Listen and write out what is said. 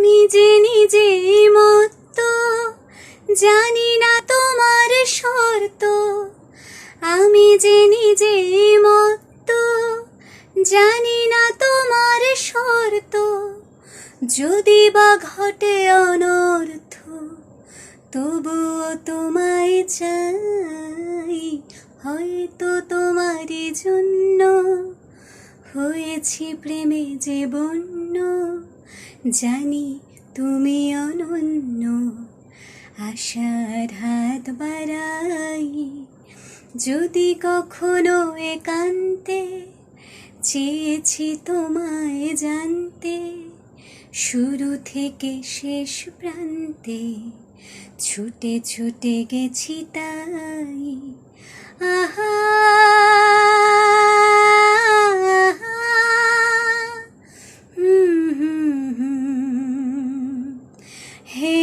আমি যে নিজে মত্ত, জানি না তোমার শর্ত। আমি যে নিজে মত্ত, জানি না তোমার শর্ত। যদি বা ঘটে অনর্থ, তবুও তোমায় চাই। হয়তো তোমারই জন্য হয়েছি প্রেমে যে বন্য। জানি তুমি অনন্য, আশার হাত বাড়াই। যদি কখনো একান্তে চেয়েছি তোমায় জানতে, শুরু থেকে শেষ প্রান্তে ছুটে ছুটে গেছি তাই। আহা হে